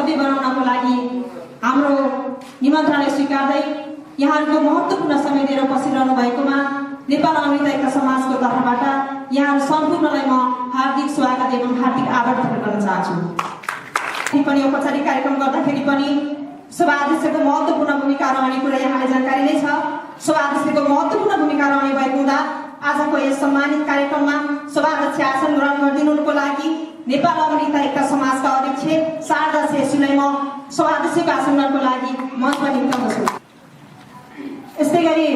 भव्य बनाउनको लागि हाम्रो निमन्त्रणालाई स्वीकार्दै यहाँहरूको महत्त्वपूर्ण समय दिएर बसिरहनु भएकोमा नेपाल अमृत एकता समाजको तर्फबाट यहाँहरू सम्पूर्णलाई म हार्दिक स्वागत एवं हार्दिक आभार व्यक्त गर्न चाहन्छु। पनि औपचारिक कार्यक्रम गर्दाखेरि पनि सभाध्यक्षको महत्त्वपूर्ण भूमिका रहने कुरा यहाँले जानकारी नै छ। सभाध्यक्षको महत्त्वपूर्ण भूमिका रहने भएको हुँदा आजको यस सम्मानित कार्यक्रममा सभाध्यक्ष आसन ग्रहण गरिदिनुको लागि नेपाल अमृत एकता समाजका अध्यक्ष शारदा शेषुलाई म सभाध्यक्षको आसन ग्रहणको लागि मञ्चमा निम्ताउँदछु। यस्तै गरी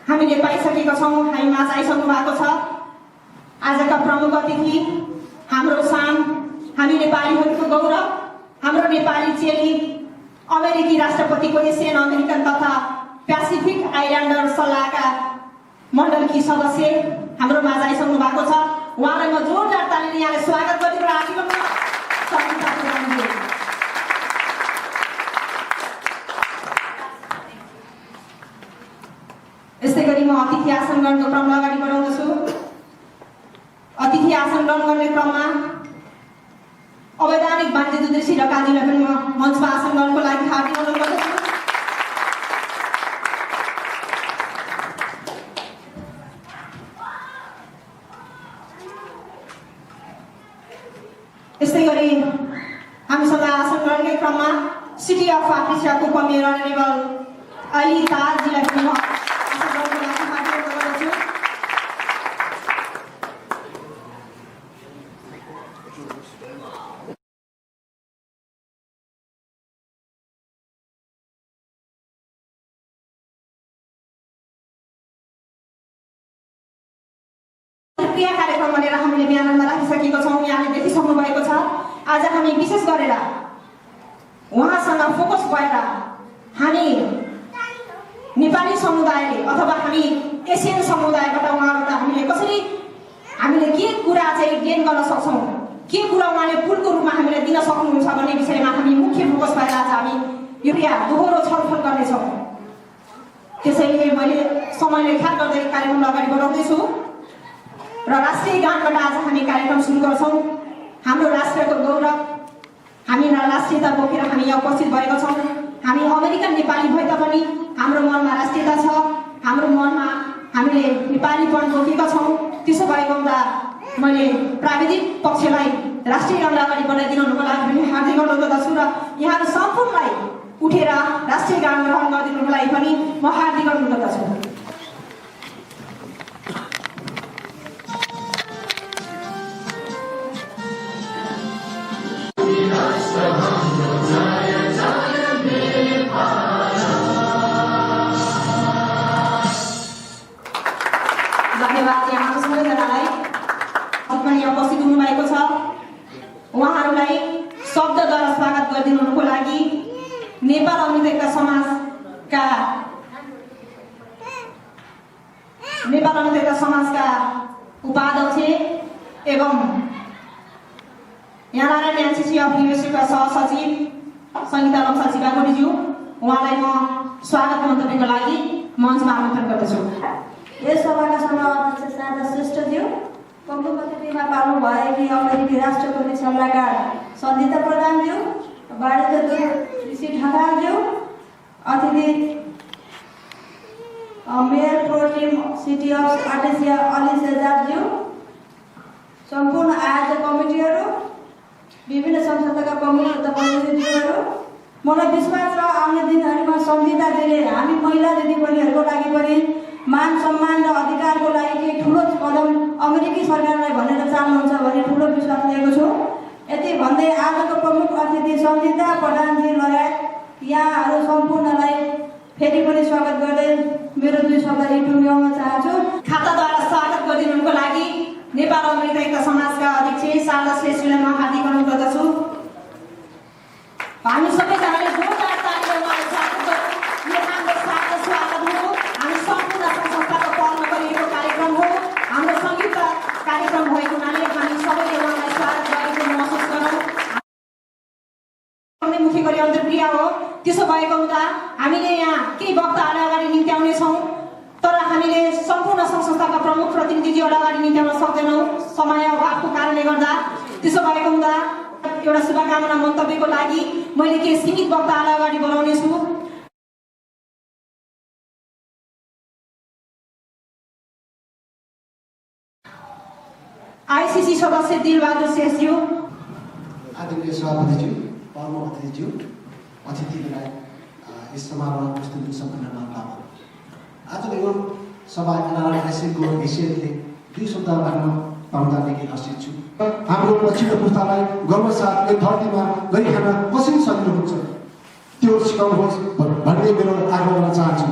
हामीले पाइसकेका छौँ, हामी माझ आइसक्नु भएको छ आजका प्रमुख अतिथि, हाम्रो शान, हामी नेपालीहरूको गौरव, हाम्रो नेपाली चेली, अमेरिकी राष्ट्रपतिको एसियन अमेरिकन तथा पेसिफिक आइल्यान्डर सल्लाहका मण्डलकी सदस्य हाम्रो माझ आइसक्नु भएको छ। उहाँलाई म जोरदार तालीले यहाँले स्वागत गरेर आएको छु। यस्तै गरी म अतिथि आसन ग्रहणको क्रमलाई अगाडि बढाउँदछु। अतिथि आसन ग्रहण गर्ने क्रममा अवैधानिक वाणिज्य दूरदर्शी र काजीलाई पनि म मञ्चमा आसन ग्रहणको लागि हार्दिक अनुरोध गर्दछु। यस्तै गरी हामीसँग आसन ग्रहणकै क्रममा सिटी अफ आफ्रिकाको उपमेयर अनरेबल अली ताजजीलाई पनि म आसन ग्रहणको लागि हार्दिक अनुरोध गर्दछु। क्रिया कार्यक्रम भनेर हामीले बिहानमा राखिसकेको छौँ, यहाँले देखिसक्नु भएको छ। आज हामी विशेष गरेर उहाँसँग फोकस भएर हामी नेपाली समुदायले अथवा हामी एसियन समुदायबाट उहाँबाट हामीले के कुरा चाहिँ गेन गर्न सक्छौँ, के कुरा उहाँले पुलको रूपमा हामीलाई दिन सक्नुहुन्छ भन्ने विषयमा हामी मुख्य फोकस भएर आज हामी यो दोहोरो छलफल गर्नेछौँ। त्यसैले मैले समयले ख्याल गर्दै कार्यक्रमलाई अगाडि बढाउँदैछु र राष्ट्रिय गानबाट आज हामी कार्यक्रम सुरु गर्छौँ। हाम्रो राष्ट्रको गौरव, हामी राष्ट्रियता बोकेर हामी यहाँ उपस्थित भएका छौँ। हामी अमेरिकन नेपाली भए तापनि हाम्रो मनमा राष्ट्रियता छ, हाम्रो मनमा हामीले नेपालीपन बोकेका छौँ। त्यसो भएको हुँदा मैले प्राविधिक पक्षलाई राष्ट्रिय गानलाई अगाडि बढाइदिनुको लागि पनि हार्दिक अनुरोध गर्दछु र यहाँहरू सम्पूर्णलाई उठेर राष्ट्रिय गान ग्रहण गरिदिनुको लागि पनि म हार्दिक अनुरोध गर्दछु। धन्यवाद यहाँहरू सबैजनालाई पनि उपस्थित हुनुभएको छ। उहाँहरूलाई शब्दद्वारा स्वागत गरिदिनुको लागि नेपाल अमृत एकता समाजका उपाध्यक्ष एवं यहाँ नारायण एनसीसी अफ युएसएका सहसचिव सङ्गीता लम्सा शिवाकोटीज्यू, उहाँलाई म स्वागत मन्तव्यको लागि मञ्चमा आमन्त्रण गर्दछु। यस सभाका सभाध्यक्ष शारदा श्रेष्ठज्यू, प्रमुख अतिथिमा पाल्नु भएकी अमेरिकी राष्ट्रपति सल्लाहकार सञ्जिता प्रधानज्यू, वाणिज्य दूत ऋषि ढकालज्यू, अतिथि मेयर प्रोटिम सिटी अफ आर्टेसिया अली शेजारज्यू, सम्पूर्ण आयोजक कमिटीहरू, विभिन्न संस्थाका प्रमुख तथा प्रतिनिधिज्यूहरू, मलाई विश्वास छ आउने दिनहरूमा सञ्जिताजीले हामी महिला दिदीबहिनीहरूको लागि पनि मान सम्मान र अधिकारको लागि केही ठुलो कदम अमेरिकी सरकारलाई भनेर चाहनुहुन्छ भन्ने ठुलो विश्वास लिएको छु। यति भन्दै आजको प्रमुख अतिथि सञ्जिता प्रधानजी लगायत यहाँहरू सम्पूर्णलाई फेरि पनि स्वागत गर्दै मेरो 2 शब्द टुङ्ग्याउन चाहन्छु। खाताद्वारा स्वागत गरिदिनुको लागि नेपाल अमृत एकता समाजका अध्यक्ष शारदा शेषुलाई म हार्दिक अनुरोध गर्दछु। हामी सबैजनाले जोरदार तालीले उहाँलाई स्वागत गरौँ। यो हाम्रो स्वागत हो। हामी सम्पूर्ण संस्थाको पहलमा गरिएको कार्यक्रम हो। हाम्रो संयुक्त कार्यक्रम भएको हुनाले हामी सबैले उहाँलाई स्वागत गरेको महसुस गरौँ। मुख्य गरी अन्तर्क्रिया हो। त्यसो भएको हुँदा हामीले यहाँ केही वक्ताहरूलाई अगाडि निम्त्याउने छौँ, तर हामीले सम्पूर्ण संस्थाका प्रमुख प्रतिनिधिज्यूहरूलाई अगाडि निम्त्याउन सक्दैनौँ समय अभावको कारणले गर्दा। त्यसो भएको हुँदा एउटा शुभकामना मन्तव्यको लागि मैले के सीमित वक्तालाई अगाडि बोलाउने छु। आईसीसी सदस्य दिलबहादुर शेषज्यू, आदरणीय सभापतिज्यू, परम अतिथिज्यू, अतिथिलाई यस समारोहमा उपस्थित सम्पूर्ण महानुभाव, आजको यो सभा एनआरआईसीको हैसियतले दुई शब्द भन्न पाउँदादेखि हर्षित छु। हाम्रो पछिल्लो पुस्तालाई गर्वसाथ यो धरतीमा गरी खान कसरी सजिलो हुन्छ त्यो सिकाउनुहोस् भन्ने मेरो आग्रह गर्न चाहन्छु।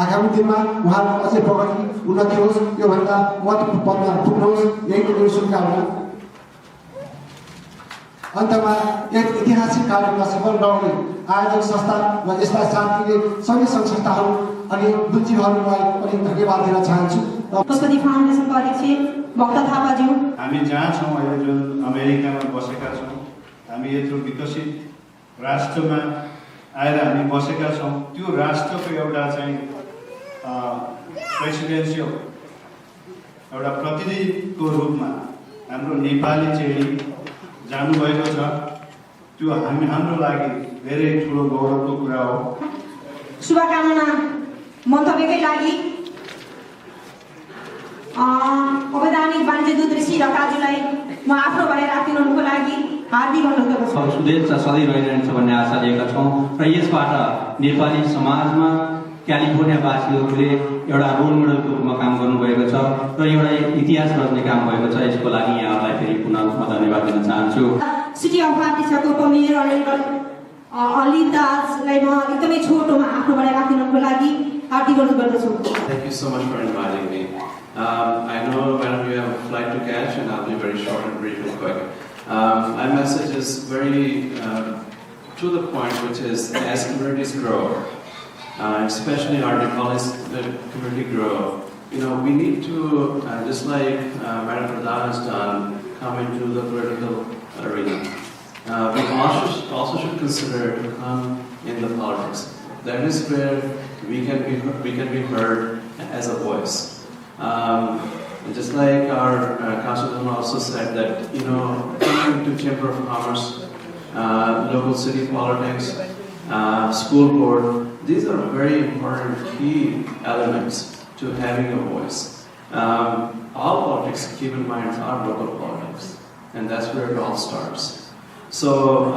आगामी दिनमा उहाँको अझै प्रगति उन्नति होस्, योभन्दा महत्त्वपूर्ण पदमा पुग्नुहोस्, यही मेरो शुभकामना। अन्तमा एक ऐतिहासिक कार्यक्रममा सफल रहने आयोजक संस्था व यसका साथ दिने सबै सङ्घ संस्थाहरू अनि बुद्धिजीवीहरूलाई पनि धन्यवाद दिन चाहन्छु। पशुपति फाउन्डेसनको अध्यक्ष भक्त थापाज्यू, हामी जहाँ छौँ अहिले जुन अमेरिकामा बसेका छौँ, हामी यत्रो विकसित राष्ट्रमा आएर हामी बसेका छौँ, त्यो राष्ट्रको एउटा चाहिँ प्रेसिडेन्सियल एउटा प्रतिनिधिको रूपमा हाम्रो नेपाली चेली जानुभएको छ। त्यो हाम्रो लागि धेरै ठुलो गौरवको कुरा हो। शुभकामना मन्तव्यकै लागि अवैधानिक वाणिज्य दूत ऋषि रकाजुलाई म आफ्नो भएर राखिदिनुको लागि हार्दिक अनुरोध गर्दछु। शुभेच्छा सधैँ रहिरहन्छ भन्ने आशा लिएका छौँ र यसबाट नेपाली समाजमा क्यालिफोर्नियावासीहरूले एउटा रोल मोडलको रूपमा काम गर्नुभएको छ र एउटा इतिहास रच्ने काम भएको छ। यसको लागि यहाँलाई फेरि पुनः म धन्यवाद दिन चाहन्छु। सिटी अफ आर्टिस्टको उपमेयर अलिताजलाई म एकदमै छोटोमा आफ्नोबाट राखिदिनुको लागि हार्दिक अनुरोध गर्दछु। Thank you so much for inviting me. I know, madam, you have a flight to catch, and I'll be very short and brief and quick. My message is very to the point, which is as communities grow, especially our Nepalese community grow, we need to, just like Madam Pradhan has done, come into the political arena. We also should consider to come in the politics. That is where we can be heard as a voice. Just like our Constitution also said that, coming to Chamber of Commerce, local city politics, school board, these are very important key elements to having a voice. All politics, keep in mind, are local politics, and that's where it all starts. So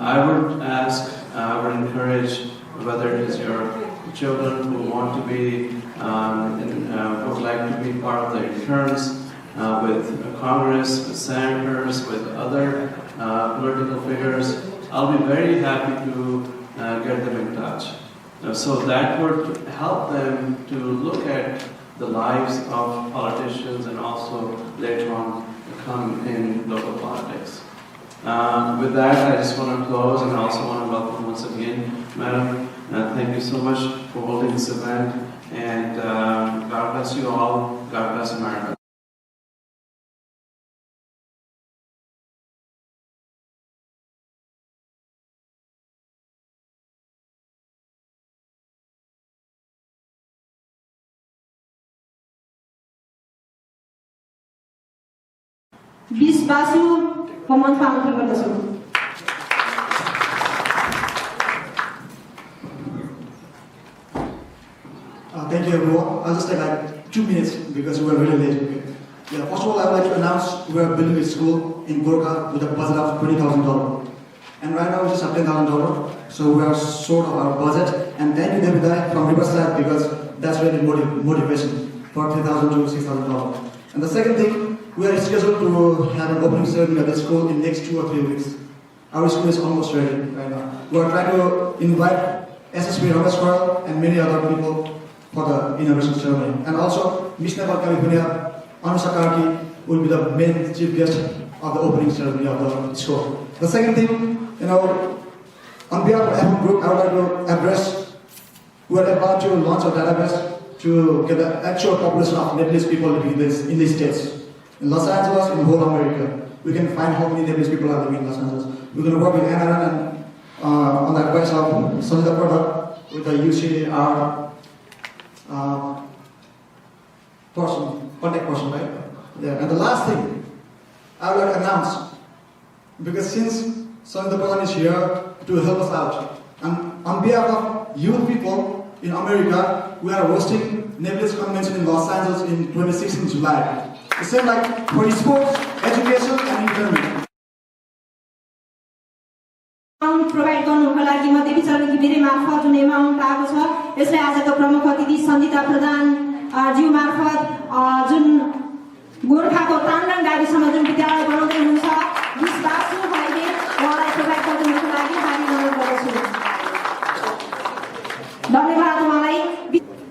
I would encourage, whether it is your children who want to be, would like to be part of the insurance, with Congress, with senators, with other political figures, I'll be very happy to get them in touch. So that would help them to look at the lives of politicians and also later on come in local politics. With that, I just want to close and I also want to welcome once again, Madam. Thank you so much for holding this event, and God bless you all. God bless America. Bis Basu, Command Founding Gardasu. Thank you, everyone. I'll just take like 2 minutes because we are really late. Okay? Yeah, first of all, I would like to announce we are building a school in Gorkha with a budget of $20,000. And right now we just have $10,000. So we are short of our budget. And thank you, David, from Riverside, because that's really motivation for $3,000 to $6,000. And the second thing, we are scheduled to have an opening ceremony at the school in next 2 or 3 weeks. Our school is almost ready right now. We are trying to invite SSP Ramesh and many other people for the inauguration ceremony. And also, Miss Nepal California, Anusakarki will be the main chief guest of the opening ceremony of the school. The second thing, on behalf of FM Group, I would like to address, we are about to launch a database to get the actual population of Nepalese people living in these states. In Los Angeles, in whole America, we can find how many Nepalese people are living in Los Angeles. We're going to work with NRN and on the advice of Sanjita Pradhan with the UCR contact person, right? Yeah. And the last thing, I would like to announce, because since Sanjita Pradhan is here to help us out, and on behalf of youth people in America, we are hosting Nebulous Convention in Los Angeles in 26th July. The same like for sports, education, and environment. Provide गर्नुको लागि म देवी चरण गिरी मार्फत जुन amount आएको छ यसलाई आजको प्रमुख अतिथि सञ्जिता प्रधान ज्यू मार्फत जुन गोर्खाको तान्डन गाविसमा जुन विद्यालय बनाउँदै हुनुहुन्छ विश्वासु भाइले उहाँलाई प्रोभाइड गर्नुको लागि हामी अनुरोध गर्दछु। धन्यवाद उहाँलाई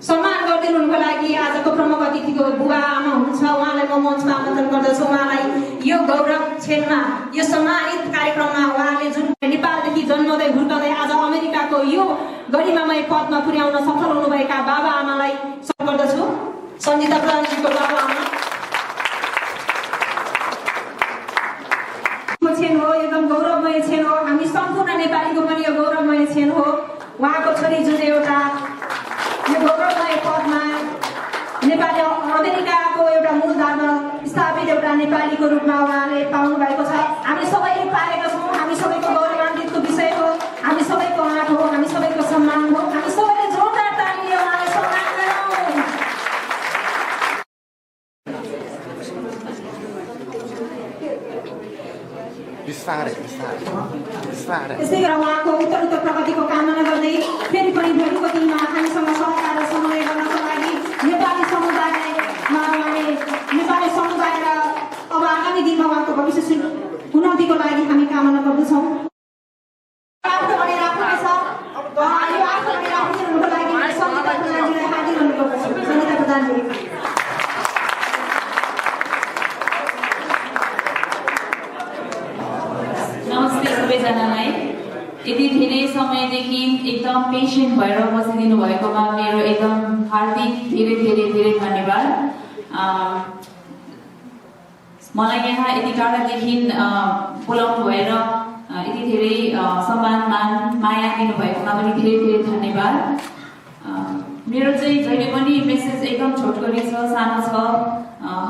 सम्मान गरिदिनुको लागि आजको प्रमुख अतिथिको बुबा आमा हुनुहुन्छ उहाँलाई म मञ्चमा आमन्त्रण गर्दछु। उहाँलाई यो गौरव क्षणमा यो सम्मानित कार्यक्रममा उहाँले जुन नेपालदेखि जन्मदै हुर्कँदै आज अमेरिकाको यो गरिमामय पदमा पुर्याउन सफल हुनुभएका बाबा आमालाई स्वागत गर्दछु। सञ्जिता प्रधानजीको बाबा आमा क्षण हो, एकदम गौरवमय क्षण हो। हामी सम्पूर्ण नेपालीको पनि यो गौरवमय क्षण हो। उहाँको छोरी जुन एउटा यो गौरवमय पदमा नेपाली अमेरिकाको एउटा मूलधारमा स्थापित एउटा नेपालीको रूपमा उहाँले पाउनु भएको छ। हामी सबैले पाएका छौँ। हामी सबैको गौरवान्वितको विषय हो। हामी सबैको आँट हो। हामी सबैको सम्मान हो। हामी सबैले जोरदार तालीले उहाँलाई सम्मान गरौँ। त्यसै गरेर उहाँको उत्तर प्रगतिको कामना गर्दै फेरि पनि भोलिको दिनमा हामीसँग सहकार र समन्वय गर्नको लागि नेपाली समुदाय र अब आगामी दिनमा उहाँको भविष्य उन्नतिको लागि हामी कामना गर्दछौँ। आफ्नो भने राख्नुहुनेछ यो आफ्नो भने राखिदिनुको लागि सञ्जिता प्रधानजीलाई हार्दिक अनुरोध गर्दछु। सञ्जिता प्रधानजी नमस्ते सबैजनालाई। यति धेरै समयदेखि एकदम पेसेन्ट भएर बसिदिनु भएकोमा मेरो एकदम हार्दिक धेरै धेरै धेरै धन्यवाद। मलाई यहाँ यति टाढादेखि बोलाउनु भएर यति धेरै सम्मान माया दिनुभएकोमा पनि धेरै धेरै धन्यवाद। मेरो चाहिँ जहिले पनि मेसेज एकदम छोटकरी छ, सानो छ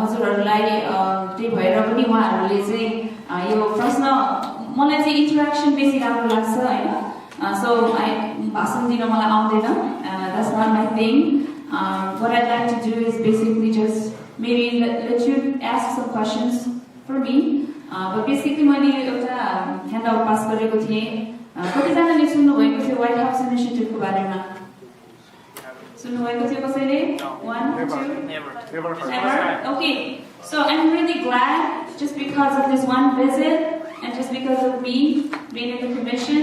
हजुरहरूलाई। त्यही भएर पनि उहाँहरूले चाहिँ यो प्रश्न मलाई चाहिँ इन्टरेक्सन बेसी राम्रो लाग्छ होइन। सो भाषण दिन मलाई आउँदैन, that's not my thing. what I'd like to do is basically just maybe let you ask some questions for me. But basically मैले एउटा ह्यान्डआउट पास गरेको थिएँ। कतिजनाले सुन्नुभएको थियो व्हाइट हाउस इनिसिएटिभको बारेमा? सुन्नुभएको थियो कसैले? 1 2 never? Okay. So I'm really glad just because of this one visit and just because of me being in the commission,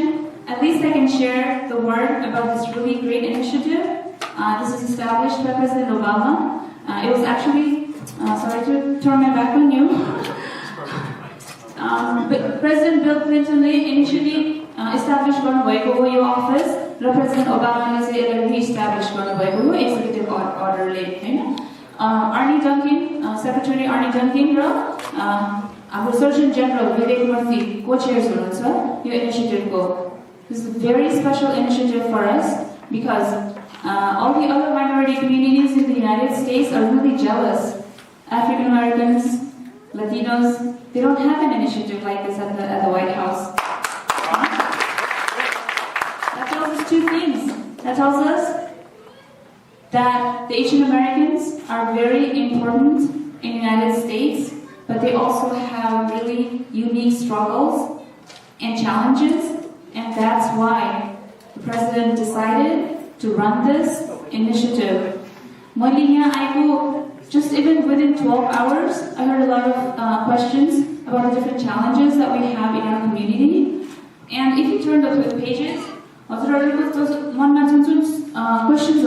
at least I can share the word about this really great initiative. This is established by President Obama. It was actually, sorry to turn my back on you. But President Bill Clinton initially established your office. President Obama re-established executive order. Arnie Duncan, Secretary Arnie Duncan, our Surgeon General Vivek Murthy co-chairs your initiative. This is a very special initiative for us because all the other minority communities in the United States are really jealous. African Americans, Latinos, they don't have an initiative like this at the White House. That tells us two things. That tells us that the Asian Americans are very important in the United States, but they also have really unique struggles and challenges, and that's why the President decided to run this initiative. Just even within 12 hours, I heard a lot of questions about the different challenges that we have in our community. And if you turn the pages, questions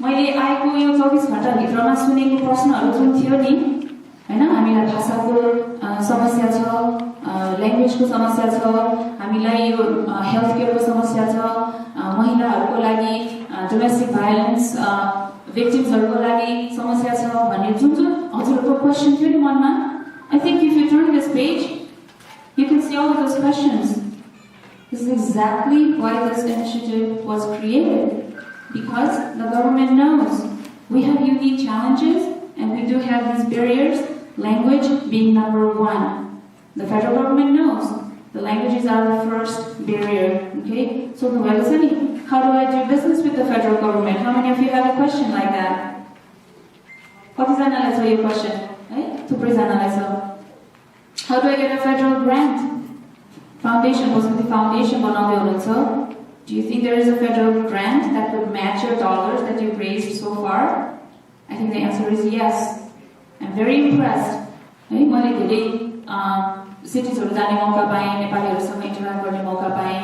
मैले आएको यो 24 घण्टाभित्रमा सुनेको प्रश्नहरू जुन थियो नि हैन, हामीलाई भाषाको समस्या छ, ल्याङ्ग्वेजको समस्या छ, हामीलाई यो हेल्थ केयरको समस्या छ, महिलाहरूको लागि डोमेस्टिक भायोलेन्स victims-हरुको लागि समस्या छ भन्ने जुन हजुरहरुको क्वेशन थियो नि मनमा, I think if you turn this page, you can see all of those questions. This is exactly why this initiative was created. Because the government knows we have unique challenges and we do have these barriers, language being number one. The federal government knows the languages are the first barrier. Okay, so how do I do business with the federal government? How many of you have a question like that? What is your question? How do I get a federal grant? Foundation, was the foundation banउँदै. Do you think there is a federal grant that would match your dollars that you've raised so far? I think the answer is yes. I'm very impressed. मैले धेरै cities-हरु जाने मौका पाएँ, नेपालीहरुसँग interact गर्ने मौका पाएँ.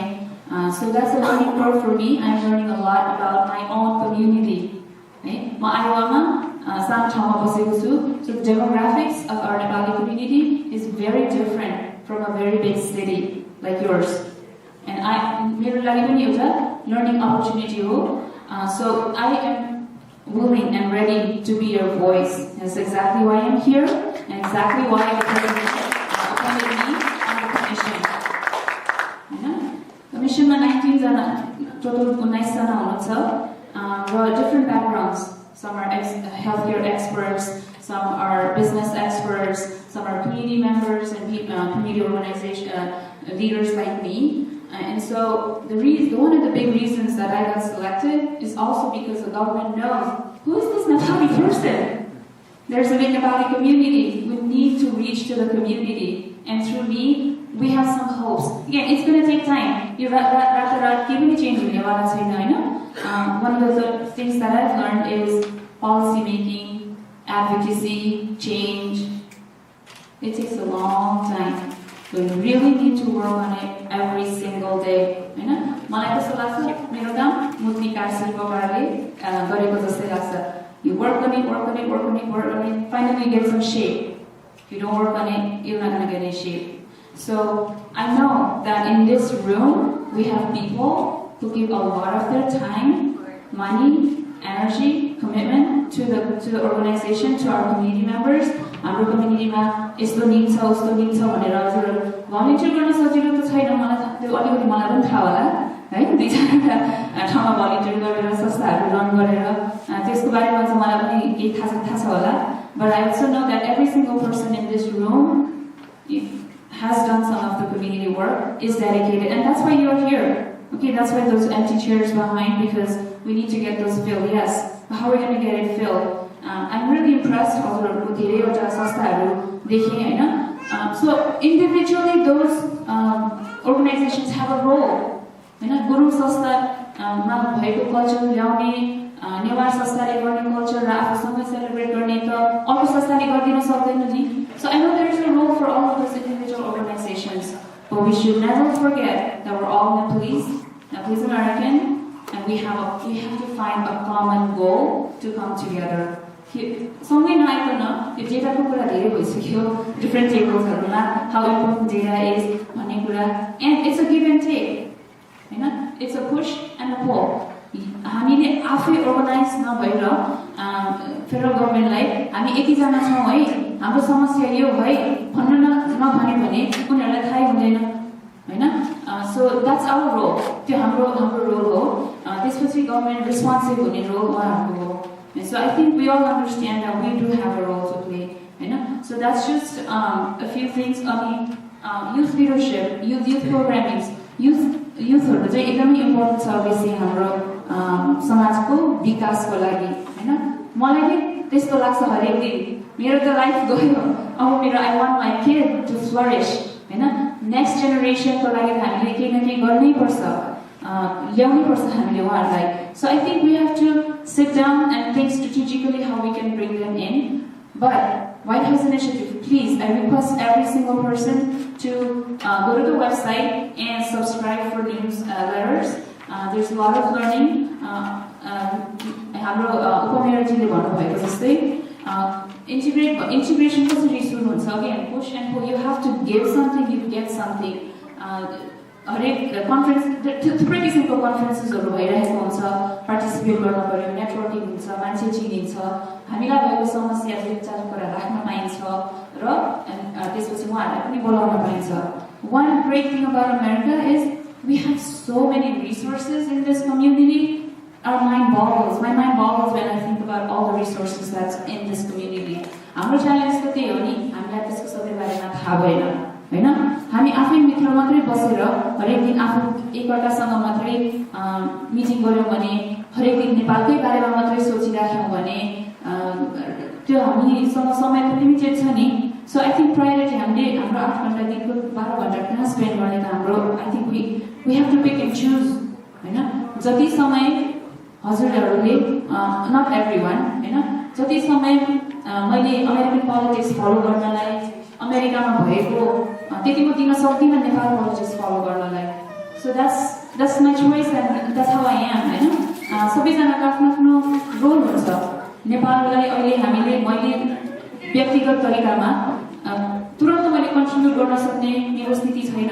So that's a learning curve for me. I'm learning a lot about my own community. म आइवामा सानो ठाउँमा बसेको छु. So the demographics of our Nepali community is very different from a very big city like yours. And मेरो लागि पनि एउटा learning opportunity हो. So I am willing and ready to be your voice. That's exactly why I'm here, and exactly why the president appointed me on the commission. Commission 19 जना, total 19 जना हुनुहुन्छ. Different backgrounds. Some are healthcare experts, some are business experts, some are community members and community organization leaders like me. And so one of the big reasons that I got selected is also because the government knows who is this Nepali person. There's a big Nepali community. We need to reach to the community, and through me, we have some hopes. Again, it's going to take time. One of the things that I've learned is policy making, advocacy, change. It takes a long time. We really need to work on it every single day. You work on it, finally you get some shape. If you don't work on it, you're not going to get any shape. So I know that in this room, we have people who give a lot of their time, money, energy, commitment to the organization, to our community members. Our community ma यस्तो need छ उस्तो need छ भनेर हजुरहरु volunteer गर्न सजिलो त छैन मलाई त्यो अलिकति मलाई पनि थाहा होला है दुई चारवटा ठाउँमा भलन्टियर गरेर संस्थाहरु रन गरेर त्यसको बारेमा चाहिँ मलाई पनि केही थाहा छ होला. But I also know that every single person in this room has done some of the community work, is dedicated, and that's why you're here. Okay, that's why those empty chairs behind, because we need to get those filled. Yes, but how are we going to get it filled? I'm really impressed हजुरहरुको धेरैवटा संस्थाहरु देखेँ हैन. So individually those organizations have a role. हैन गुरुङ संस्थामा भएको culture ल्याउने, नेवार संस्थाले गर्ने कल्चर र आफूसँगै सेलिब्रेट गर्ने त अरु संस्थाले गर्दिन सक्दैन नि. So I know there is a role for all of those individual organizations, but we should never forget that we're all Nepalese American, and we have to find a common goal to come together. सँगै नआइकन यो डेटाको कुरा धेरै भइसक्यो different टेबल्सहरुमा how important data is भन्ने कुरा, and it's a give and take हैन. It's a push and a pull. हामीले आफै अर्गनाइज नभएर फेडरल गभर्नमेन्टलाई हामी यति जना छौं है, हाम्रो समस्या यो है भन्न नभने भने उनीहरुलाई थाहै हुँदैन हैन. So that's our role. त्यो हाम्रो रोल हो. त्यसपछि गभर्नमेन्ट रेस्पोन्सिभ हुने रोल उहाँहरुको हो. And so I think we all understand that we do have a role to play. So that's just a few things on youth leadership, youth programming, youthहरु चाहिँ एकदमै important छ बेसी हाम्रो समाजको विकासको लागि हैन. मलाई नि त्यस्तो लाग्छ हरेक दिन मेरो त लाइफ गयो, अब मेरो I want my kid to flourish हैन. नेक्स्ट जेनेरेसनको लागि हामीले केही न केही गर्नै पर्छ, ल्याउनै पर्छ हामीले उहाँहरुलाई. So I think we have to sit down and think strategically how we can bring them in. But White House Initiative, please, I request every single person to go to the website and subscribe for newsletters. There's a lot of learning. हाम्रो उपमेयरजीले भन्नुभएको जस्तै integration कसरी सुरु हुन्छ, again push and pull. You have to give something, you get something. हरेक conference थुप्रै किसिमको कन्फरेन्सेसहरु भइरहेको हुन्छ, पार्टिसिपेट गर्न पर्यो, नेटवर्किङ हुन्छ, मान्छे चिनिन्छ, हामीलाई भएको समस्या विचार गरेर राख्न पाइन्छ र त्यसपछि उहाँहरुलाई पनि बोलाउन पाइन्छ. One great thing about America is we have so many resources in this community. Our mind boggles. My mind boggles when I think about all the resources that's in this community. हाम्रो challenge त त्यही हो नि, हामीलाई त्यसको सबै बारेमा थाहा भएन होइन हामी आफै मित्र मात्रै बसेर हरेक दिन आफू एकअर्कासँग मात्रै मिटिङ गऱ्यौँ भने हरेक दिन नेपालकै बारेमा मात्रै सोचिराख्यौँ भने त्यो हामीसँग समय त लिमिटेड छ नि सो आई थिङ्क प्रायोरिटी हामीले हाम्रो 8 घण्टा दिनको 12 घण्टा कहाँ स्पेन्ड गर्ने त हाम्रो I think we have to pick and choose होइन जति समय हजुरहरूले नट एभ्री वान होइन जति समय मैले अमेरिकन पोलिटिक्स फलो गर्नलाई अमेरिकामा भएको त्यति म दिन सक्दिनँ नेपाल पोलिटिक्स फलो गर्नलाई so that's my choice and that's how I am होइन सबैजनाको आफ्नो आफ्नो रोल हुन्छ नेपाललाई अहिले मैले व्यक्तिगत तरिकामा तुरन्त मैले कन्ट्रिब्युट गर्न सक्ने मेरो स्थिति छैन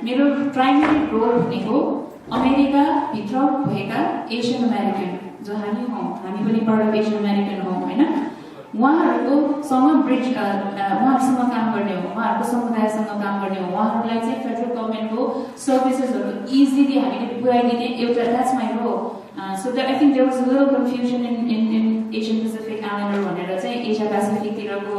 मेरो प्राइमेरी रोल भनेको अमेरिकाभित्र भएका एसियन अमेरिकन जो हामी हौँ हामी पनि पार्ट अफ एसियन अमेरिकन हौँ होइन उहाँहरूकोसँग ब्रिज उहाँहरूसँग काम गर्ने हो उहाँहरूको समुदायसँग काम गर्ने हो उहाँहरूलाई चाहिँ फेडरल गभर्मेन्टको सर्भिसेसहरू इजिली हामीले पुऱ्याइदिने एउटा that's my role so that I think there was a little confusion in Asian Pacific Islander भनेर चाहिँ एसिया पेसिफिकतिरको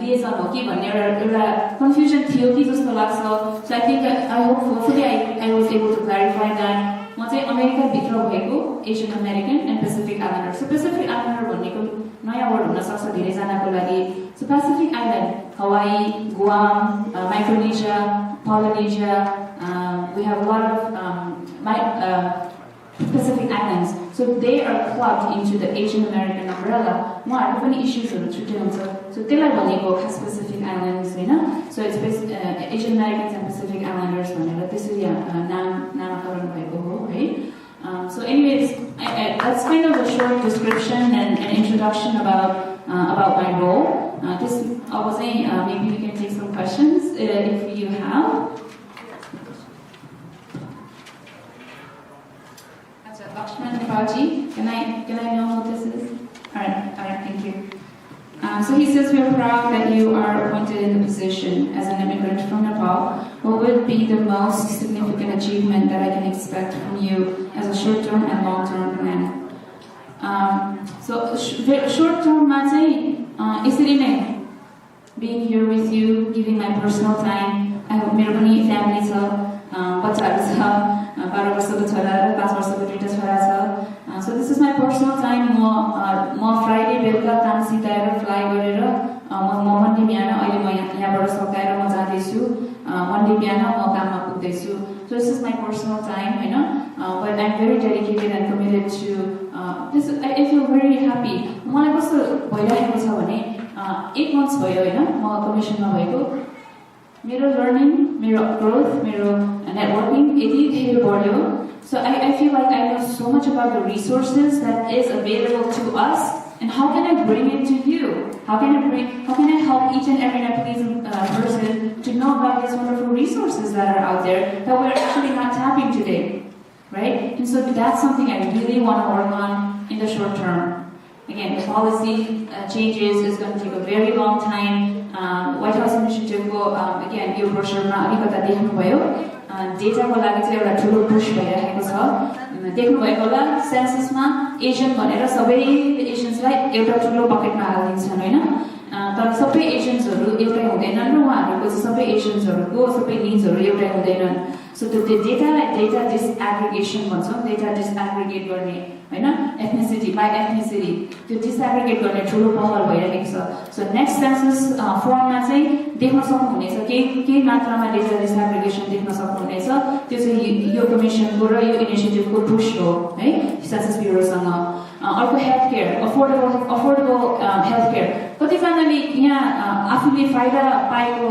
लिएजन हो कि भन्ने एउटा कन्फ्युजन थियो कि जस्तो लाग्छ so I think I hope hopefully I was able to clarify that म चाहिँ अमेरिकाभित्र भएको Asian American and Pacific Islander so Pacific Islander भनेको नयाँ वर्ड हुनसक्छ धेरैजनाको लागि so Pacific island Hawaii Guam Micronesia Polynesia we have lot of Pacific Islands. So they are clubbed into the Asian American umbrella. उहाँहरूको पनि इस्युजहरू छुट्टै हुन्छ so त्यसलाई भनेको खास Pacific Islands होइन so it's Asian Americans and Pacific Islanders भनेर त्यसरी नामकरण भएको हो है so anyways that's kind of a short description and an introduction about my role this अब चाहिँ maybe we can take some questions if you have. Lakshman Nepalji, can I know who this is? Alright, thank you. So he says, we are proud that you are appointed in the position as an immigrant from Nepal. What would be the most significant achievement that I can expect from you as a short-term and long-term plan? So short-term, isn't it? Being here with you, giving my personal time. I have my family, बच्चाहरू छ 12 वर्षको छोरा र 5 वर्षको दुईटा छोरा छ so this is my personal time म फ्राइडे बेलुका काम सिकाएर फ्लाइ गरेर म मन्डे बिहान अहिले म यहाँबाट सकाएर म जाँदैछु मन्डे बिहान म काममा पुग्दैछु so this is my personal time होइन but I am very dedicated and committed to this I feel very happy मलाई कस्तो भइरहेको छ भने 8 मन्थ्स भयो होइन म कमिसनमा भएको मेरो लर्निङ मेरो ग्रोथ मेरो नेटवर्किङ यति धेरै बढ्यो so I feel like I know so much about the resources that is available to us and how can I bring it to you how can I help each and every Nepalese person to know about these wonderful resources that are out there that we're actually not tapping today right and so that's something I really want to work on in the short term again the policy changes is going to take a very long time White House Initiative को again यो ब्रोशरमा अलिकता देख्नुभयो डेटाको लागि चाहिँ एउटा ठुलो push भइरहेको छ देख्नुभएको होला सेन्ससमा एसियन भनेर सबै एसियन्सलाई एउटा ठुलो बकेटमा हालिदिन्छन् होइन तर सबै एसियन्सहरू एउटै हुँदैनन् र उहाँहरूको चाहिँ सबै एसियन्सहरूको सबै निड्सहरू एउटै हुँदैनन् सो त्यो डेटा डिसएग्रिगेसन भन्छौँ डेटा डिसएग्रिगेट गर्ने होइन एथनिसिटी बाई एथनिसिटी त्यो डिसएग्रिगेट गर्ने ठुलो पहल भइरहेको छ सो नेक्स्ट सेन्सस फर्ममा चाहिँ देख्न सक्नुहुनेछ केही मात्रामा डेटा डिसएग्रिगेसन देख्न सक्नुहुनेछ त्यो चाहिँ यो कमिसनको र यो इनिसिएटिभको पुश हो है सेन्सस ब्युरोसँग अर्को health care affordable health care कतिजनाले यहाँ आफूले फाइदा पाएको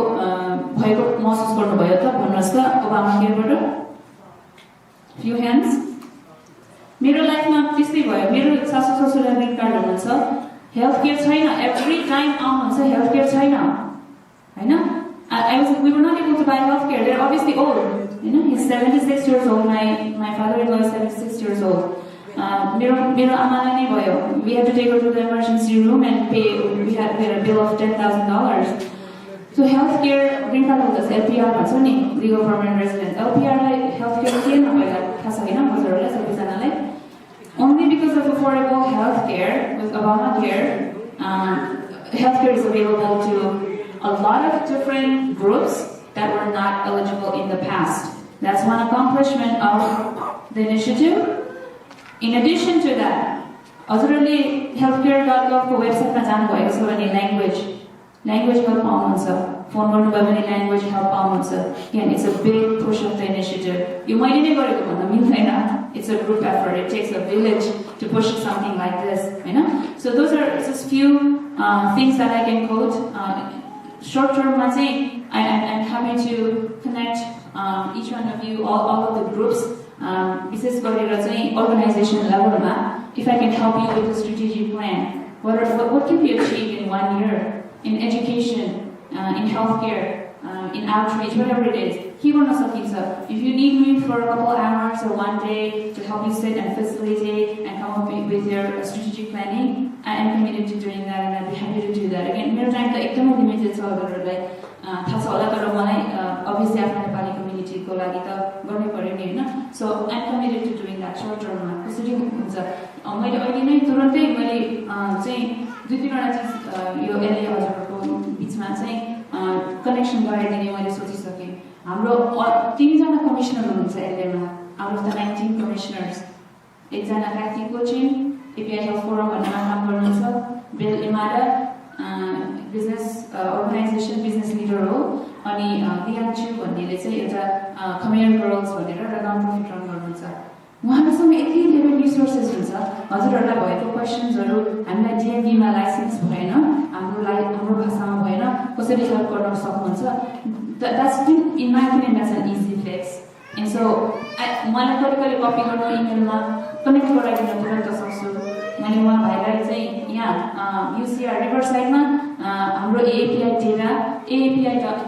भएको महसुस गर्नुभयो त भन्नुहोस् त ओबामा केयरबाट फ्यु ह्यान्ड्स मेरो लाइफमा त्यस्तै भयो मेरो सासू ससुरा ग्रिन कार्ड हुनुहुन्छ हेल्थ केयर छैन एभ्री टाइम आउनुहुन्छ हेल्थ केयर छैन होइन we were not able to buy health care they're obviously old you know he's 76 years old my father-in-law is 76 years old मेरो आमालाई नै भयो we had to take her to the emergency room and pay we had a bill of $10,000 so health care green card हुँदा LPR भन्छ नि legal permanent resident LPR लाई health care के नभएला थाहा छैन हजुरहरूलाई सबैजनालाई only because of affordable health care with Obamacare health care is available to a lot of different groups that were not eligible in the past. That's one accomplishment of the initiative. In addition to that, हजुरले healthcare.gov को वेबसाइटमा जानुभएको छ भने language help पाउनुहुन्छ. Phone गर्नुभयो भने language help पाउनुहुन्छ. Again, it's a big push of the initiative. यो मैले नै गरेको भन्दा मिल्दैन. It's a group effort. It takes a village to push something like this, you know. So those are just few things that I can quote. Short term, I'm happy to connect each one of you, all of the groups. विशेष गरेर चाहिँ organization level, if I can help you with a strategic plan, what can be achieved in 1 year in education, in healthcare, in outreach, whatever it is. If you need me for a couple hours or 1 day to help you sit and facilitate and come up with your strategic planning, I am committed to doing that, and I'd be happy to do that. Again, मेरो time त एकदमै limited छ हजुरहरुलाई थाहा छ होला, तर मलाई obviously आफ्नो नेपाली community को लागि त गर्नै पर्यो नि हैन. So I'm committed to doing that short term मा. कसरी हुन्छ मैले अहिले नै तुरुन्तै मैले चाहिँ दुई तीनवटा चीज यो एलए हजुरहरुको बीचमा चाहिँ कनेक्सन गराइदिने मैले सोचिसके. हाम्रो 3 जना कमिशनर हुनुहुन्छ एलएमा. Out of the 19 commissioners, एकजना factory coaching, API Health Forum भन्नेमा काम गर्नुहुन्छ, Bill Imara business organization business leader हो, अनि लियान्चु भन्नेले चाहिँ एउटा कमेयर गर्ल्स भनेर एउटा नन प्रफिट रन गर्नुहुन्छ. उहाँहरूसँग यति धेरै रिसोर्सेस हुन्छ. हजुरहरूलाई भएको क्वेसन्सहरू हामीलाई DMV मा लाइसेन्स भएन, हाम्रो भाषामा भएन, कसरी हेल्प गर्न सक्नुहुन्छ. That's been, in my opinion, that's an easy fix. And so मलाई कहिले कपी गर्न इमेलमा कनेक्ट गराइदिन तुरन्त सक्छु. मैले उहाँ भाइलाई चाहिँ यहाँ UCR रिभरसाइडमा हाम्रो API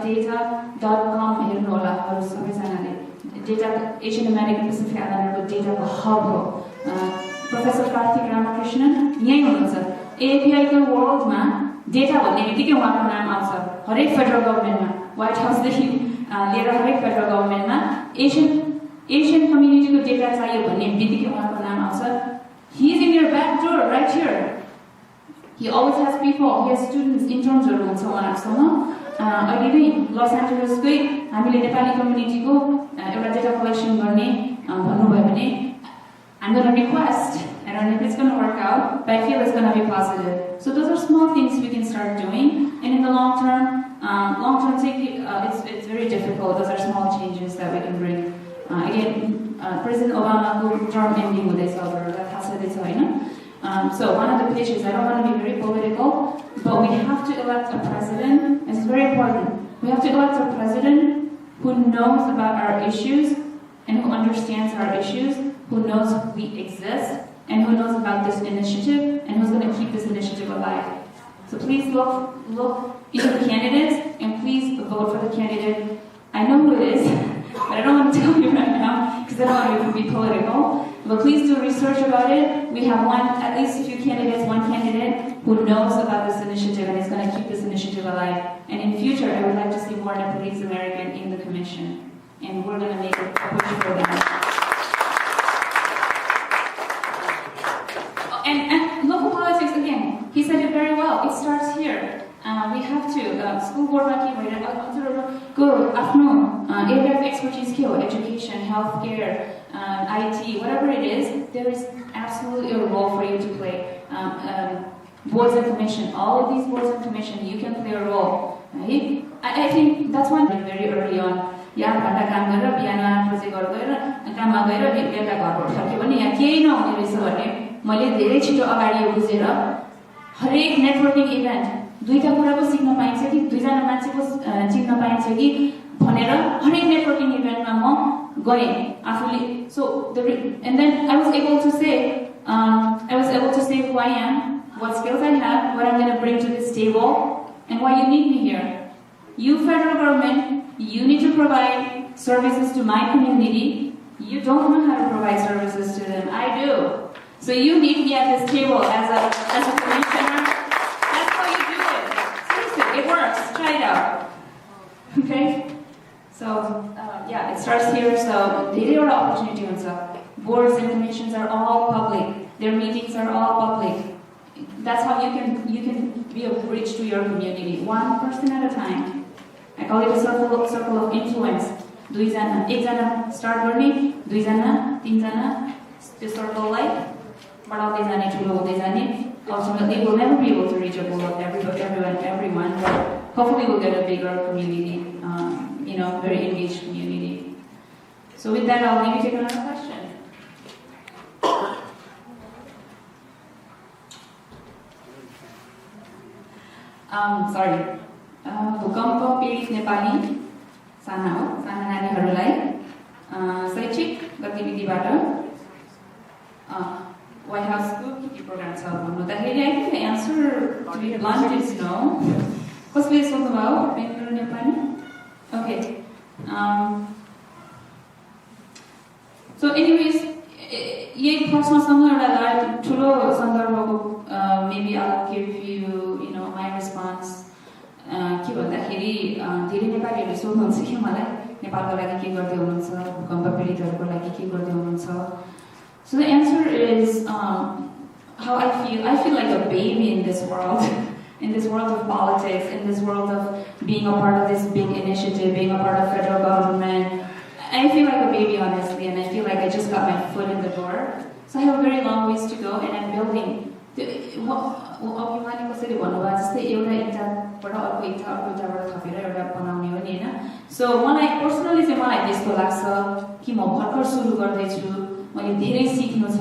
data.com हेर्नु होला अरु सबैजनाले. डेटा एशियन अमेरिकन पेसिफिक आइल्यान्डको डेटाको हब हो. प्रोफेसर कार्तिक रामकृष्णन यही हुनुहुन्छ. API को वर्ल्डमा डेटा भन्ने बित्तिकै उहाँको नाम आउँछ हरेक फेडरल गभर्नमेन्टमा. व्हाइट हाउसदेखि लिएर हरेक फेडरल गभर्नमेन्टमा एशियन कम्युनिटीको डेटा चाहियो भन्ने बित्तिकै उहाँको नाम आउँछ. He is in your back door right here. He always has people, he has students, interns and so on and so on. अहिले नै लस एन्जलसकै हामीले नेपाली कम्युनिटीको एउटा डेटा कलेक्सन गर्ने भन्नुभयो भने I'm going to request. I don't know if it's going to work out, but I feel it's going to be positive. So those are small things we can start doing, and in the long term, it's very difficult. Those are small changes that we can bring. Again, President Obama's term ending with this over. So one of the pitches, I don't want to be very political, but we have to elect a president. It's very important. We have to elect a president who knows about our issues and who understands our issues, who knows we exist, and who knows about this initiative, and who's going to keep this initiative alive. So please look into the candidates, and please vote for the candidate. I know who it is, but I don't want to tell you right now, because I don't want to be political. But please do research about it. We have at least a few candidates, one candidate who knows about this initiative and is going to keep this initiative alive. And in future, I would like to see more Nepalese American in the commission. And we're going to make a push for that. And local politics, again, he said it very well. It starts here. We have to, school board go, area of expertise, education, healthcare, IT, whatever it is, there is absolutely a role for you to play. Boards and commission, all of these boards and commission, you can play a role. Right? I think that's one thing very early on. यहाँ घण्टा काम गरेर बिहान project गरेर काममा गएर बेलुका घरबाट फर्क्यो भने यहाँ केही नहुने रहेछ भने मैले धेरै छिटो अगाडि यो बुझेर हरेक नेटवर्किङ इभेन्ट दुईटा कुराको सिक्न पाइन्छ कि दुईजना मान्छेको चिन्न पाइन्छ कि भनेर हरेक नेटवर्किङ इभेन्टमा म गए आफूले. So and then I was able to say who I am, what skills I have, what I'm going to bring to this table, and why you need me here. You federal government, you need to provide services to my community. You don't know how to provide services to them. I do. So you need me at this table as a commissioner. That's how you do it. Seriously, it works. Try it out. Okay? So yeah, it starts here. So there are opportunities. Boards and commissions are all public. Their meetings are all public. That's how you can be a bridge to your community, one person at a time. I call it a circle of influence. एकजना start गर्ने, दुईजना, तीनजना, त्यो सर्कललाई बढाउँदै जाने, ठुलो हुँदै जाने. Ultimately, we'll never be able to reach a goal of everyone, but hopefully we'll get a bigger community, very engaged community. So with that, I'll maybe take another question. Sorry. भूकम्प पीडित नेपाली साना नानीहरूलाई शैक्षिक गतिविधिबाट White House को के programme छ भन्नुहुँदाखेरि I think the answer to be blunt is no. कसले सोध्नुभयो Bengaluru Nepali? Okay. So anyways, यही प्रश्नसँग एउटा ठुलो सन्दर्भको maybe I'll give you my response. के भन्दाखेरि धेरै नेपालीहरूले सोध्नुहुन्छ कि मलाई नेपालको लागि के गर्दै हुनुहुन्छ, भूकम्प पीडितहरूको लागि के गर्दै हुनुहुन्छ. So the answer is how I feel. I feel like a baby in this world, in this world of politics, in this world of being a part of this big initiative, being a part of federal government. I feel like a baby, honestly, and I feel like I just got my foot in the door. So I have a very long ways to go, and I'm building. अभिमानी कसरी भन्नुभयो जस्तै एउटा इँटाबाट अर्को इँटाबाट थपेर एउटा बनाउने हो नि होइन. सो मलाई पर्सनली चाहिँ मलाई त्यस्तो लाग्छ कि म भर्खर सुरु गर्दैछु, मैले धेरै सिक्नु छ.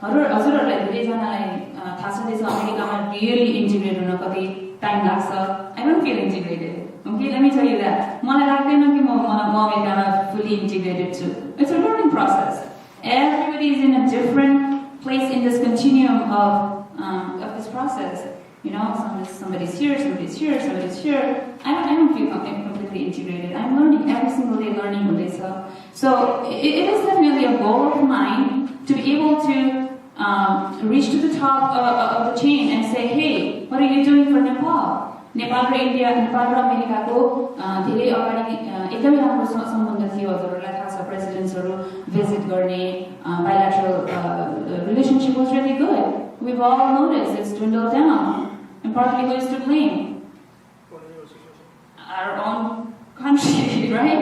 हजुरहरूलाई धेरैजनालाई थाहा छँदैछ अमेरिकामा रियली इन्टिग्रेट हुन कति टाइम लाग्छ. I don't feel integrated. Okay, let me tell you that. मलाई लाग्दैन कि म अमेरिकामा फुल्ली इन्टिग्रेटेड छु. It's a learning process. Everybody is in a different place in this continuum of this process. Somebody's here, somebody's here, somebody's here. I don't feel completely integrated. I'm learning every single day, learning Odessa. So it is definitely a goal of mine to be able to reach to the top of the chain and say, hey, what are you doing for Nepal? Nepal र India, Nepal र अमेरिकाको धेरै अगाडि एकदमै राम्रो सम्बन्ध थियो. हजुरहरूलाई थाहा छ, प्रेसिडेन्ट्सहरू भिजिट गर्ने, bilateral relationship was really good. We've all noticed it's dwindled down. And partly who is to blame? Our own country, right?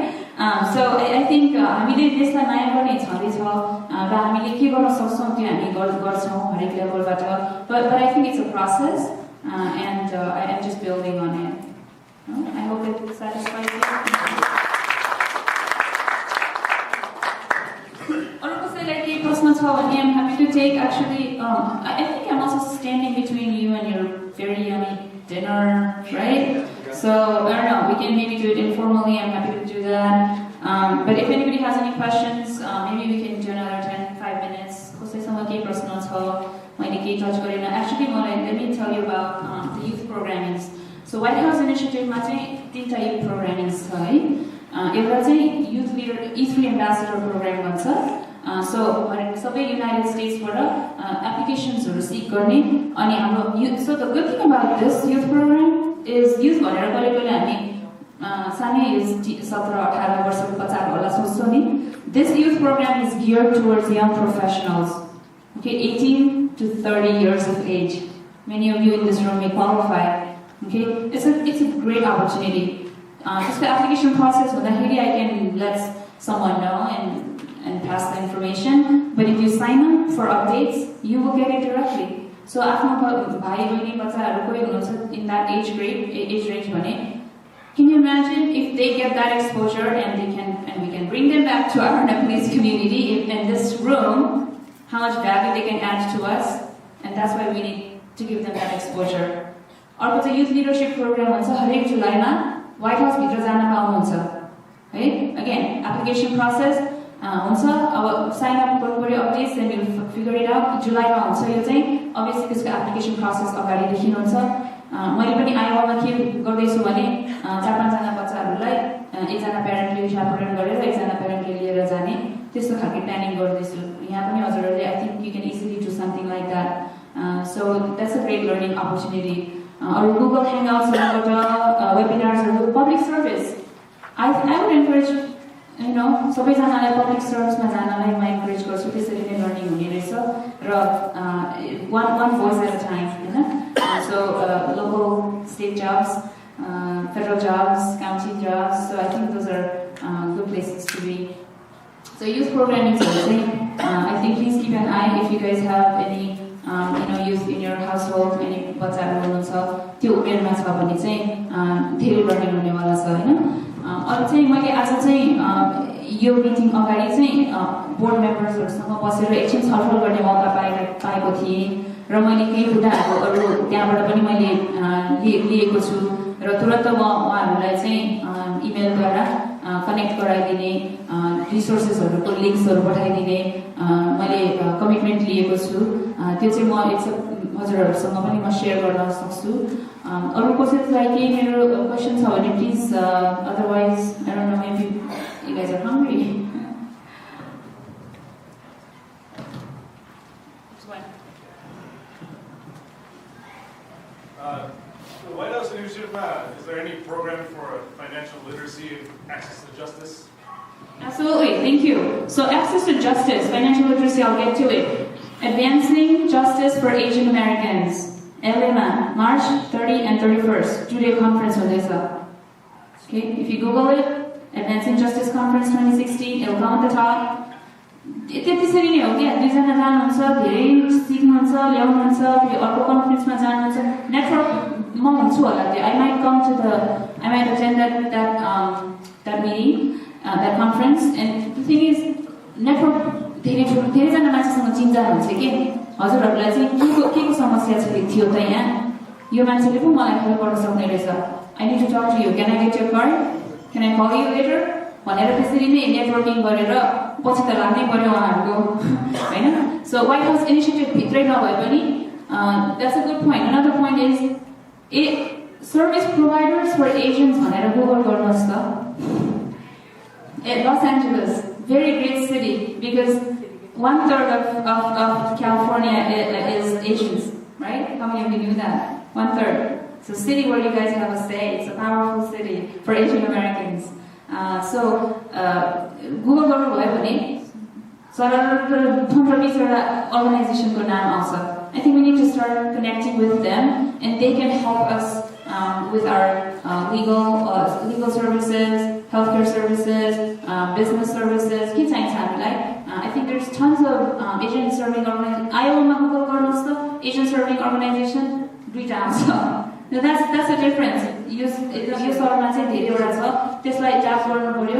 So I think हामीले देशलाई माया गर्ने छँदैछ र हामीले के गर्न सक्छौँ त्यो हामी गर्छौँ हरेक लेभलबाट. But I think it's a process and I'm just building on it. I hope it satisfies you. I'm happy to take actually. I think I'm also standing between you and your very yummy dinner, right? So I don't know. We can maybe do it informally. I'm happy to do that. But if anybody has any questions, maybe we can do another 10-5 minutes. Actually, let me tell you about the youth programmings. So White House initiative ma chai tinta youth programmings cha hai. Euta chai youth leader E3 ambassador program bhancha. So सबै United States बाट applications seek गर्ने अनि हाम्रो youth. So the good thing about this youth program is youth भनेर कहिले हामी सानै 17-18 वर्षको बच्चाहरुलाई सोच्छौं नि. This youth program is geared towards young professionals. Okay, 18 to 30 years of age. Many of you in this room may qualify. Okay, it's a great opportunity. Just the application process हुँदाखेरि I can let someone know and pass the information. But if you sign up for updates, you will get it directly. So आफ्नो भाइ बहिनी बच्चाहरु कोही हुनुहुन्छ in that age range भने, can you imagine if they get that exposure and we can bring them back to our Nepalese community in this room, how much value they can add to us, and that's why we need to give them that exposure. अर्को चाहिँ youth leadership program हुन्छ हरेक जुलाईमा White House भित्र जान पाउनुहुन्छ है. Again, application process हुन्छ. अब साइन अप गर्नु पर्यो, updates and you figure it out. जुलाईमा हुन्छ यो चाहिँ. अभियसली त्यसको एप्लिकेसन प्रोसेस अगाडि देखिनुहुन्छ. मैले पनि आयोवामा के गर्दैछु भने 4-5 जना बच्चाहरूलाई एकजना प्यारेन्टले स्यापोरेट गरेर एकजना प्यारेन्टले लिएर जाने त्यस्तो खालको प्लानिङ गर्दैछु. यहाँ पनि हजुरहरूले I think you can easily do something like that. So that's a great learning opportunity. अरू गुगल ह्याङआउट्सहरूबाट वेबिनार्सहरू, public service. I would encourage सबैजनालाई पब्लिक सर्भिसमा जानलाई म इन्करेज गर्छु. त्यसरी नै लर्निङ हुने रहेछ र one voice at a time, so local, state jobs, federal jobs, county jobs. बच्चाहरू हुनुहुन्छ त्यो उमेरमा छ भने चाहिँ धेरै लर्निङ हुनेवाला छ होइन। अरू चाहिँ मैले आज चाहिँ यो मिटिङ अगाडि चाहिँ बोर्ड मेम्बर्सहरूसँग बसेर एकछिन छलफल गर्ने मौका पाएको थिएँ र मैले केही कुराहरू अरू त्यहाँबाट पनि मैले लिएको छु र तुरन्त म उहाँहरूलाई चाहिँ इमेलद्वारा कनेक्ट गराइदिने रिसोर्सेसहरूको लिङ्क्सहरू पठाइदिने मैले कमिटमेन्ट लिएको छु। त्यो चाहिँ म हजुरहरूसँग पनि म सेयर गर्न सक्छु। अरू कसैलाई केही मेरो क्वेसन छ भने please, otherwise I don't know maybe you guys are hungry. The White House initiative, is there any program for financial literacy and access to justice? Absolutely, thank you. So access to justice, financial literacy, I'll get to it. Advancing Justice for Asian Americans, LMA, March 30 and 31st, 2-day conference on this. Okay, if you Google it, Advancing Justice Conference 2016, it'll come at the top. त्यसरी नै हो क्या, दुईजना जानुहुन्छ, धेरै सिक्नुहुन्छ, ल्याउनुहुन्छ, फेरि अर्को कन्फरेन्समा जानुहुन्छ, नेटवर्क म हुन्छु होला त्यो, I might attend that meeting, that conference, and the thing is, network धेरैजना मान्छेसँग चिन्जान हुन्छ कि हजुरहरूलाई चाहिँ के को समस्या थियो त यहाँ, यो मान्छेले पो मलाई हेल्प गर्न सक्ने रहेछ, I need to talk to you, can I get your card, can I call you later भनेर त्यसरी नै नेटवर्किङ गरेर पछि त लाग्नै पर्यो उहाँहरूको हैन। सो व्हाइट हाउस इनिसिएटिभ भित्रै नभए पनि that's a good point. Another point is service providers for agents भनेर गुगल गर्नुहोस् त। Los Angeles, very great city because 1/3 of California is Asians, right? How many of you knew that? 1/3. It's a city where you guys have a say. It's a powerful city for Asian Americans. Google गर्नुभयो भने सरल 15-20 organizationको नाम आउँछ। I think we need to start connecting with them and they can help us with our legal services, healthcare services, business services. के चाहिन्छ हामीलाई? I think there's tons of Asian serving organizations. Iowa Google गर्नुहोस् त, Asian serving organization दुईटा आउँछ। That's the difference. यो सहरमा चाहिँ धेरैवटा छ, त्यसलाई ट्याप गर्नु पर्यो।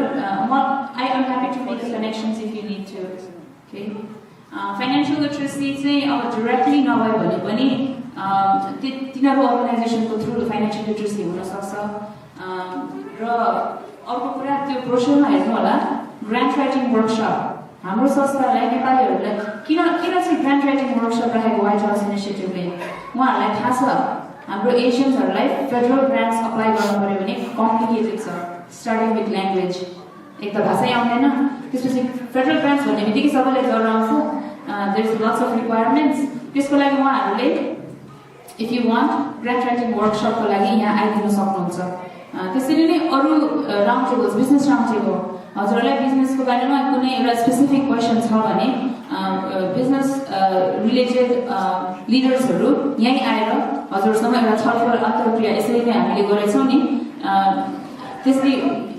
I am happy to make the connections if you need to. Okay. Financial literacy चाहिँ अब directly नभए भने पनि तिनीहरू अर्गनाइजेसनको थ्रु फाइनेन्शियल लिटरेसी हुन सक्छ। र अर्को कुरा त्यो ब्रोशरमा हेर्नु होला, ग्रान्ट राइटिङ वर्कसप हाम्रो संस्थालाई नेपालीहरूलाई किन चाहिँ ग्रान्ट राइटिङ वर्कसप राखेको व्हाइट हाउस इनिसिएटिभले, उहाँहरूलाई थाहा छ हाम्रो एसियन्सहरूलाई फेडरल ग्रान्ट्स अप्लाई गर्नु पर्यो भने कम्प्लिकेटेड छ, स्टार्टिङ विथ ल्याङ्ग्वेज, एक त भाषै आउँदैन, त्यसपछि फेडरल ग्रान्ट्स भन्ने बित्तिकै सबैले डर आउँछ, there is lots of requirements. त्यसको लागि उहाँहरूले if you want grant writing वर्कसपको लागि यहाँ आइदिनु सक्नुहुन्छ। त्यसरी नै अरू round tables, business round table, हजुरहरूलाई बिजनेसको बारेमा कुनै एउटा स्पेसिफिक क्वेसन छ भने बिजनेस रिलेटेड लिडर्सहरू यहीँ आएर हजुरसँग एउटा छलफल अन्तर्क्रिया यसरी नै हामीले गरेछौँ नि, त्यसरी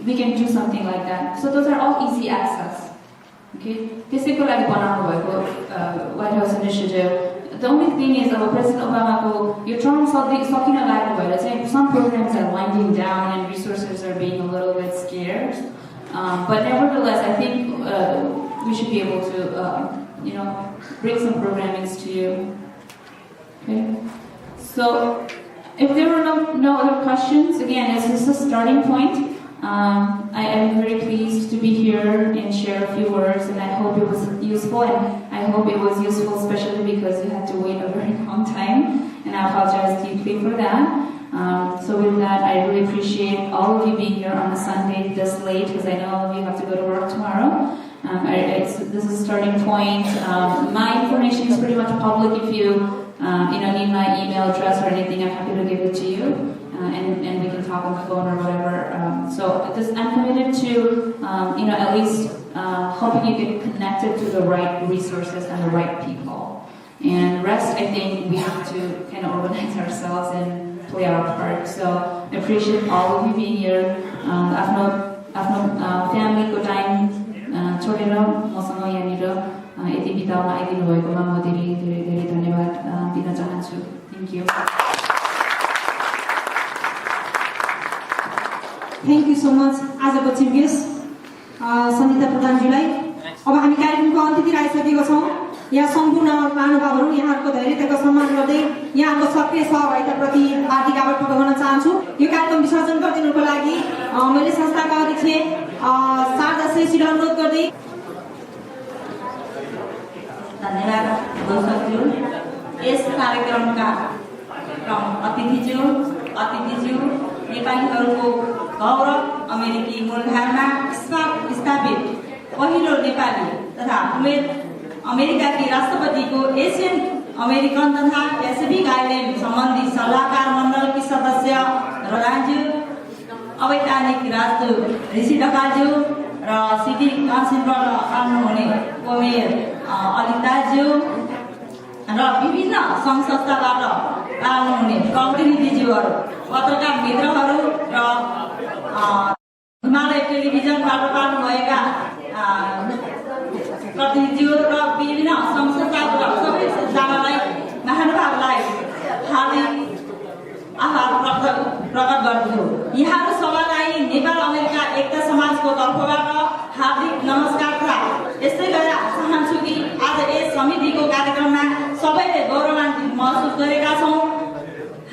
we can do something like that. So those are all easy access. Okay, त्यसैको लागि बनाउनु भएको White House initiative. The only thing is अब President Obamaको यो टर्म सकिन लागेको भएर चाहिँ some programs are winding down and resources are being a little bit scarce. But nevertheless, I think we should be able to bring some programmings to you. Okay. So if there were no other questions, again, this is a starting point. I am very pleased to be here and share a few words, and I hope it was useful, and I hope it was useful especially because you had to wait a very long time, and I apologize deeply for that. So with that, I really appreciate all of you being here on a Sunday this late, because I know all of you have to go to work tomorrow. This is a starting point. My information is pretty much public. If you need my email address or anything, I'm happy to give it to you. And we can talk on the phone or whatever. So I'm committed to, at least helping you get connected to the right resources and the right people. And the rest, I think we have to kind of organize ourselves and play our part. So I appreciate all of you being here. आफ्नो फ्यामिलीको time छोडेर मसँग यहाँनिर यति बिताउन आइदिनु भएकोमा म धेरै धेरै धेरै धन्यवाद दिन चाहन्छु। Thank you. Thank you so much आजको चिफ गेस्ट सञ्जिता प्रधानज्यूलाई। अब हामी कार्यक्रमको अन्त्यतिर आइसकेको छौँ। यहाँ सम्पूर्ण महानुभावहरू यहाँहरूको धैर्यताको सम्मान गर्दै यहाँको सक्रिय सहभागिताप्रति हार्दिक आभार प्रकट गर्न चाहन्छु। यो कार्यक्रम विसर्जन गरिदिनुको लागि मैले संस्थाका अध्यक्ष शारदा श्रेष्ठीलाई अनुरोध गर्दै धन्यवाद दर्शकज्यू। यस कार्यक्रमका अतिथिज्यू नेपालीहरूको गौरव अमेरिकी मूलधारमा स्थापित पहिलो नेपाली तथा अमेरिकाकी राष्ट्रपतिको एसियन अमेरिकन तथा पेसिफिक आइल्यान्ड सम्बन्धी सल्लाहकार मण्डलकी सदस्य प्रधानज्यू, अवैधानिक राजदूत ऋषि ढकालज्यू र सिटी काउन्सिलबाट आउनुहुने उपमेयर अलिताज्यू र विभिन्न सङ्घ संस्थाबाट आउनुहुने प्रतिनिधिज्यूहरू, पत्रकार मित्रहरू र हिमालय टेलिभिजनबाट पाल्नुभएका प्रतिनिधिज्यू र विभिन्न सङ्घ संस्थाबाट सबैजनालाई महानुभावलाई हार्दिक आभार प्रकट गर्दछु। यहाँहरू सबैलाई नेपाल अमेरिका एकता समाजको तर्फबाट हार्दिक नमस्कार तथा यस्तै गरेर चाहन्छु कि आज यस समितिको कार्यक्रममा सबैले गौरवान्वित महसुस गरेका छौँ।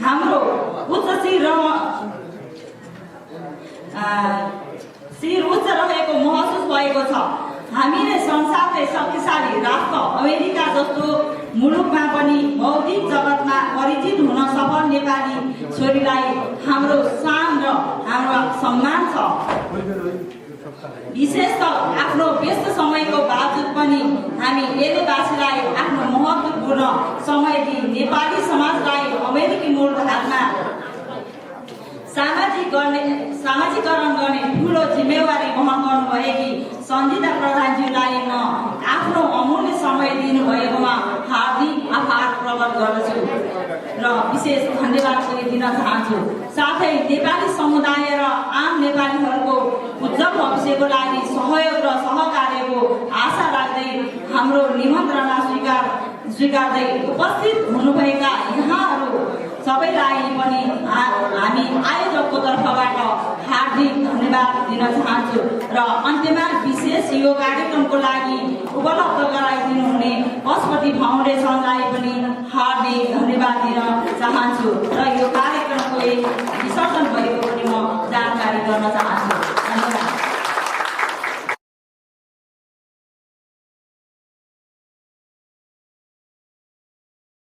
हाम्रो उच्च शिर उच्च रहेको महसुस भएको छ। हामीले संसारकै शक्तिशाली राष्ट्र अमेरिका जस्तो मुलुकमा पनि बौद्धिक जगतमा परिचित हुन सफल नेपाली छोरीलाई हाम्रो शान र हाम्रो सम्मान छ। विशेष त आफ्नो व्यस्त समयको बावजुद पनि हामी एलेवासीलाई आफ्नो महत्त्वपूर्ण समय दिई नेपाली समाजलाई अमेरिकी मूलधारमा सामाजिकरण गर्ने ठुलो जिम्मेवारी वहन गर्नुभएकी सञ्जिता प्रधानज्यूलाई म आफ्नो अमूल्य समय दिनुभएकोमा हार्दिक आभार प्रकट गर्दछु र विशेष धन्यवाद पनि दिन चाहन्छु। साथै नेपाली समुदाय र आम नेपालीहरूको उज्जवल भविष्यको लागि सहयोग र सहकार्यको आशा राख्दै हाम्रो निमन्त्रणा स्वीकार्दै उपस्थित हुनुभएका यहाँहरू सबैलाई पनि हामी आयोजकको तर्फबाट हार्दिक धन्यवाद दिन चाहन्छु र अन्त्यमा विशेष यो कार्यक्रमको लागि उपलब्ध गराइदिनुहुने पशुपति फाउन्डेसनलाई पनि हार्दिक धन्यवाद दिन चाहन्छु र यो कार्यक्रमको एक विसर्जन भएको पनि म जानकारी गर्न चाहन्छु।